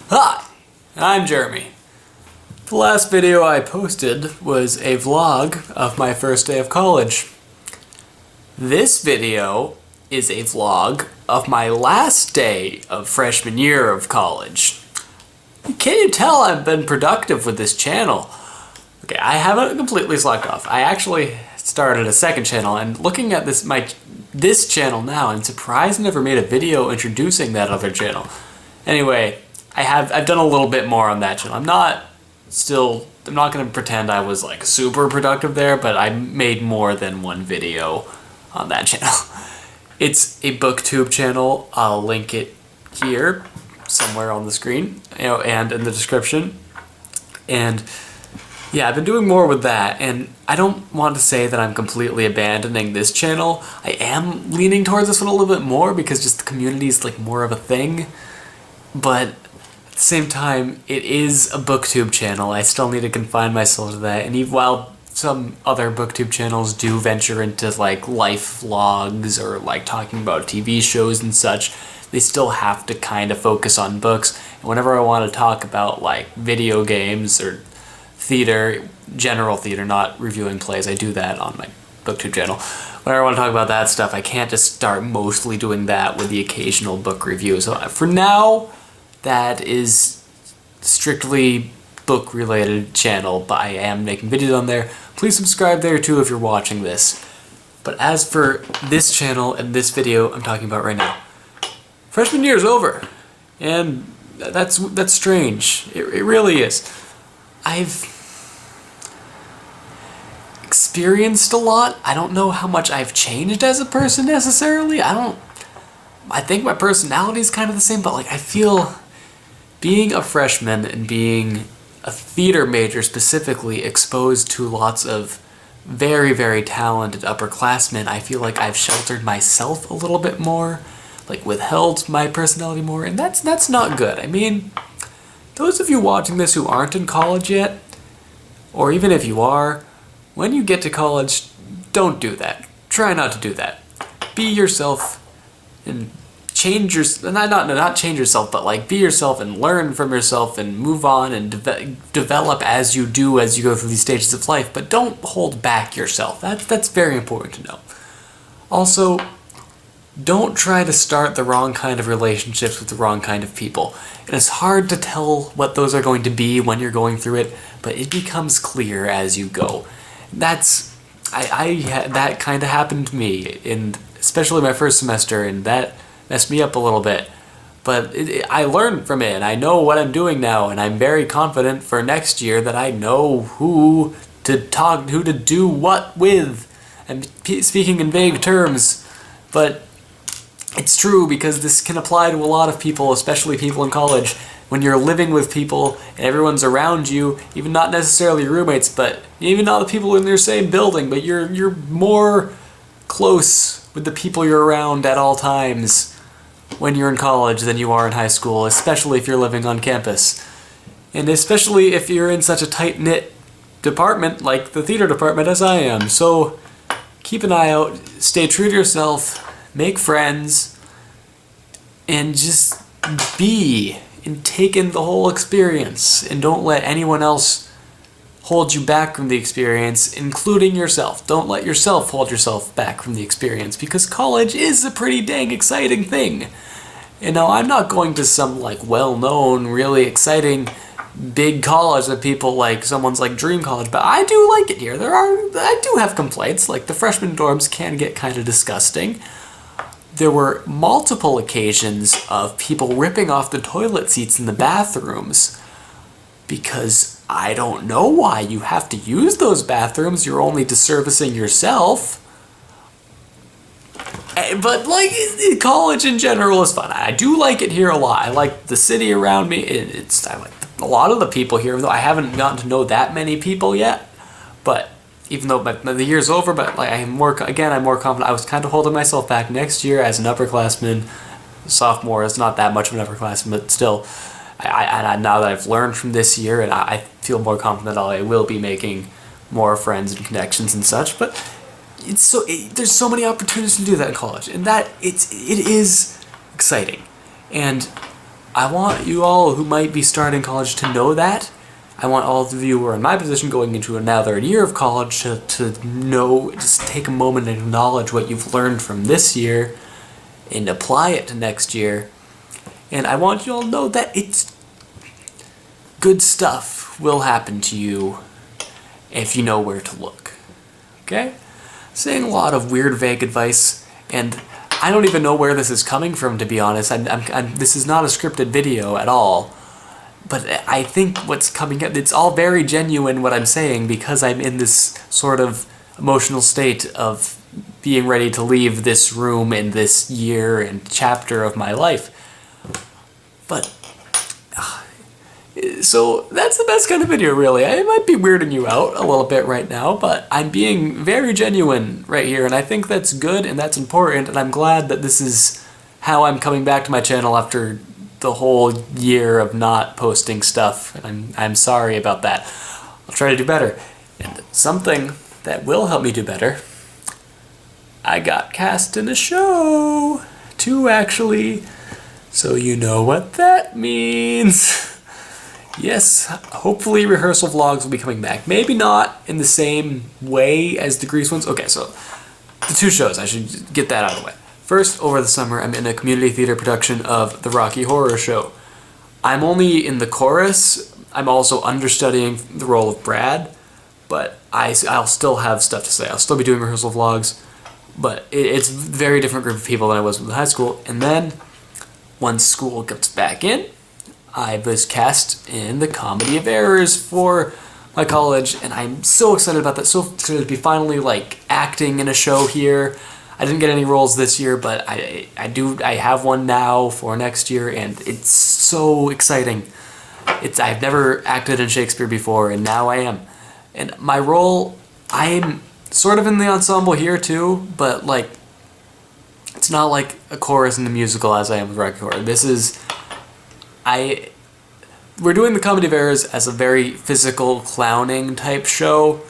Hi, I'm Jeremy. The last video I posted was a vlog of my first day of college. This video is a vlog of my last day of freshman year of college. Can you tell I've been productive with this channel? Okay, I haven't completely slacked off. I actually started a second channel, and looking at this channel now, I'm surprised I never made a video introducing that other channel. Anyway, I've done a little bit more on that channel. I'm not gonna pretend I was like super productive there, but I made more than one video on that channel. It's a booktube channel. I'll link it here somewhere on the screen, and in the description. And yeah, I've been doing more with that, and I don't want to say that I'm completely abandoning this channel. I am leaning towards this one a little bit more because just the community is like more of a thing. But at the same time, it is a booktube channel. I still need to confine myself to that. And even while some other booktube channels do venture into like life vlogs or like talking about TV shows and such, they still have to kind of focus on books. And whenever I want to talk about like video games or theater, general theater, not reviewing plays, I do that on my booktube channel. Whenever I want to talk about that stuff, I can't just start mostly doing that with the occasional book review. So for now, that is strictly book-related channel, but I am making videos on there. Please subscribe there too if you're watching this. But as for this channel and this video I'm talking about right now, freshman year is over, and that's strange. It really is. I've experienced a lot. I don't know how much I've changed as a person necessarily. I think my personality is kind of the same, but like I feel being a freshman and being a theater major specifically exposed to lots of very, very talented upperclassmen, I feel like I've sheltered myself a little bit more, like withheld my personality more, and that's not good. I mean, those of you watching this who aren't in college yet, or even if you are, when you get to college, don't do that. Try not to do that. Be yourself and change not change yourself, but like be yourself and learn from yourself and move on and develop as you do as you go through these stages of life, but don't hold back yourself. That's very important to know. Also, don't try to start the wrong kind of relationships with the wrong kind of people. And it's hard to tell what those are going to be when you're going through it, but it becomes clear as you go. That kind of happened to me, in especially my first semester, and that messed me up a little bit. But I learned from it, and I know what I'm doing now, and I'm very confident for next year that I know who to do what with. I'm speaking in vague terms, but it's true because this can apply to a lot of people, especially people in college. When you're living with people and everyone's around you, even not necessarily roommates, but even not the people in your same building, but you're more close with the people you're around at all times when you're in college than you are in high school, especially if you're living on campus. And especially if you're in such a tight-knit department like the theater department as I am. So keep an eye out, stay true to yourself, make friends, and just be and take in the whole experience, and don't let anyone else hold you back from the experience, including yourself. Don't let yourself hold yourself back from the experience, because college is a pretty dang exciting thing. And now I'm not going to some like well-known, really exciting big college that people like, someone's like dream college, but I do like it here. I do have complaints, like the freshman dorms can get kind of disgusting. There were multiple occasions of people ripping off the toilet seats in the bathrooms because I don't know why you have to use those bathrooms. You're only disservicing yourself. But like, college in general is fun. I do like it here a lot. I like the city around me. I like a lot of the people here, though I haven't gotten to know that many people yet. But even though the year's over, but like I'm more confident. I was kind of holding myself back next year as an upperclassman. Sophomore is not that much of an upperclassman, but still, I now that I've learned from this year, and I feel more confident that I will be making more friends and connections and such. But there's so many opportunities to do that in college, and that it is exciting. And I want you all who might be starting college to know that. I want all of you who are in my position going into another year of college to know, just take a moment and acknowledge what you've learned from this year and apply it to next year. And I want you all to know that it's good stuff will happen to you if you know where to look. Okay? Saying a lot of weird, vague advice, and I don't even know where this is coming from, to be honest. This is not a scripted video at all. But I think what's coming up, it's all very genuine what I'm saying, because I'm in this sort of emotional state of being ready to leave this room in this year and chapter of my life. But, so that's the best kind of video, really. I might be weirding you out a little bit right now, but I'm being very genuine right here, and I think that's good and that's important, and I'm glad that this is how I'm coming back to my channel after the whole year of not posting stuff. I'm sorry about that. I'll try to do better. And something that will help me do better, I got cast in a show. 2, actually. So you know what that means. Yes, hopefully rehearsal vlogs will be coming back. Maybe not in the same way as the Grease ones. Okay, so the 2 shows, I should get that out of the way. First, over the summer, I'm in a community theater production of The Rocky Horror Show. I'm only in the chorus. I'm also understudying the role of Brad, but I'll still have stuff to say. I'll still be doing rehearsal vlogs, but it's a very different group of people than I was in high school. And then, once school gets back in, I was cast in the Comedy of Errors for my college, and I'm so excited about that. So excited to be finally like acting in a show here. I didn't get any roles this year, but I have one now for next year, and it's so exciting. I've never acted in Shakespeare before, and now I am. And my role, I'm sort of in the ensemble here too, but like, it's not like a chorus in the musical as I am with Rocky Horror. We're doing the Comedy of Errors as a very physical clowning type show,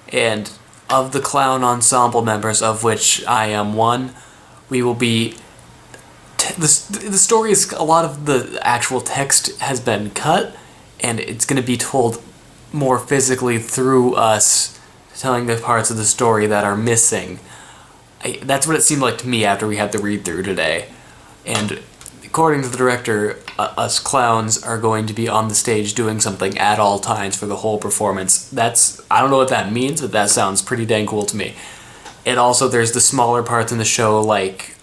and of the clown ensemble members, of which I am one, we will be... The story is... A lot of the actual text has been cut, and it's going to be told more physically through us telling the parts of the story that are missing. That's what it seemed like to me after we had the read-through today. And according to the director, us clowns are going to be on the stage doing something at all times for the whole performance. I don't know what that means, but that sounds pretty dang cool to me. And also there's the smaller parts in the show like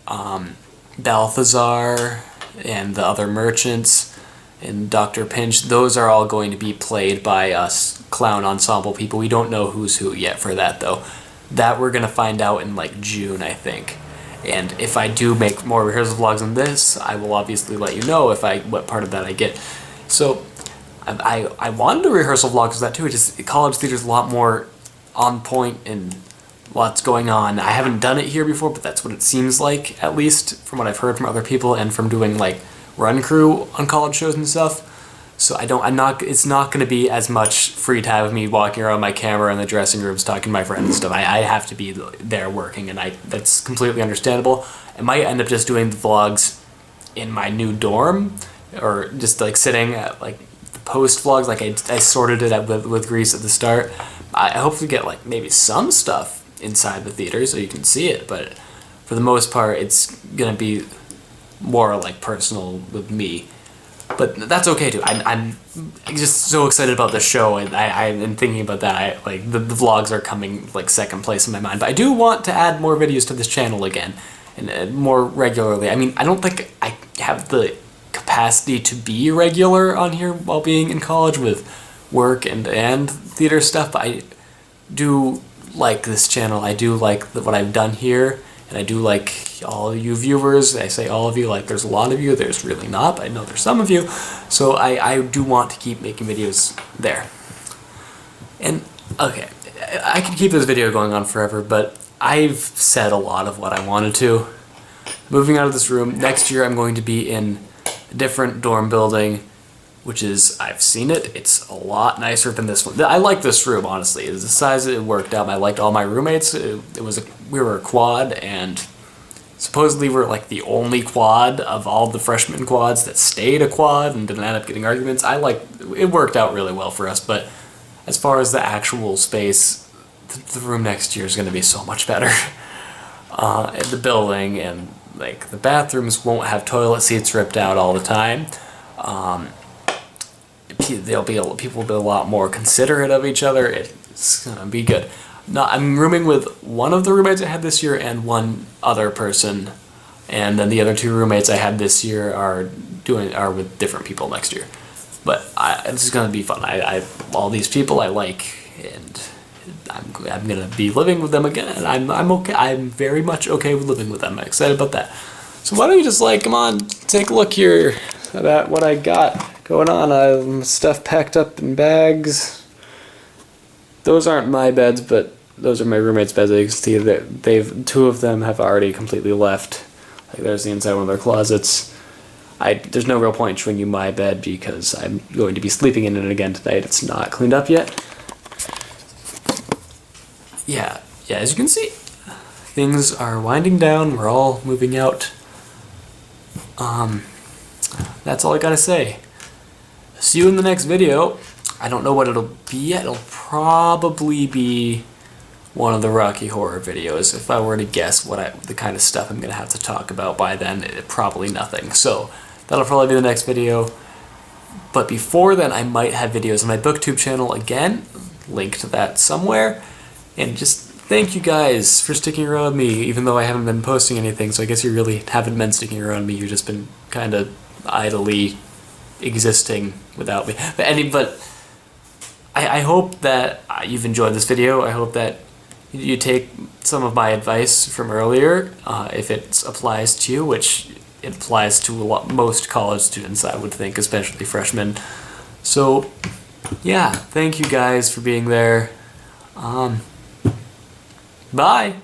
Balthazar and the other merchants and Dr. Pinch. Those are all going to be played by us clown ensemble people. We don't know who's who yet for that though. That we're going to find out in like June, I think. And if I do make more rehearsal vlogs on this, I will obviously let you know what part of that I get. So I wanted to rehearsal vlogs of that too. College theater is a lot more on point and lots going on. I haven't done it here before, but that's what it seems like, at least from what I've heard from other people and from doing like run crew on college shows and stuff. So it's not going to be as much free time of me walking around my camera in the dressing rooms talking to my friends and stuff. I have to be there working, and that's completely understandable. I might end up just doing the vlogs in my new dorm, or just like sitting at like the post vlogs, like I sorted it out with Grease at the start. I hopefully get like maybe some stuff inside the theater so you can see it, but for the most part it's going to be more like personal with me. But that's okay too. I'm just so excited about the show, and I'm thinking about that. The vlogs are coming like second place in my mind. But I do want to add more videos to this channel again, and more regularly. I mean, I don't think I have the capacity to be regular on here while being in college with work and theater stuff. But I do like this channel. I do like what I've done here. And I do like all you viewers. I say all of you, like there's a lot of you, there's really not, but I know there's some of you. So I do want to keep making videos there. And, okay, I could keep this video going on forever, but I've said a lot of what I wanted to. Moving out of this room, next year I'm going to be in a different dorm building, which is, I've seen it, it's a lot nicer than this one. I like this room, honestly. The size it worked out. I liked all my roommates. We were a quad, and supposedly we're like the only quad of all the freshman quads that stayed a quad and didn't end up getting arguments. It worked out really well for us, but as far as the actual space, the room next year is going to be so much better. The building and like the bathrooms won't have toilet seats ripped out all the time. People will be a lot more considerate of each other. It's gonna be good. No, I'm rooming with one of the roommates I had this year and one other person, and then the other two roommates I had this year are with different people next year. But this is gonna be fun. I all these people I like, and I'm gonna be living with them again. And I'm okay. I'm very much okay with living with them. I'm excited about that. So why don't you just come on, take a look here at what I got going on. Stuff packed up in bags. Those aren't my beds, but those are my roommates' beds. As you can see, two of them have already completely left. Like there's the inside of one of their closets. There's no real point showing you my bed because I'm going to be sleeping in it again tonight. It's not cleaned up yet. Yeah, as you can see, things are winding down. We're all moving out. That's all I gotta say. See you in the next video. I don't know what it'll be yet. It'll probably be one of the Rocky Horror videos. If I were to guess the kind of stuff I'm gonna have to talk about by then, probably nothing. So that'll probably be the next video. But before then, I might have videos on my BookTube channel again. Link to that somewhere. And just thank you guys for sticking around with me, even though I haven't been posting anything. So I guess you really haven't been sticking around with me. You've just been kind of idly existing without me. But I hope that you've enjoyed this video. I hope that you take some of my advice from earlier, if it applies to you, which it applies to most college students, I would think, especially freshmen. So, yeah, thank you guys for being there. Bye!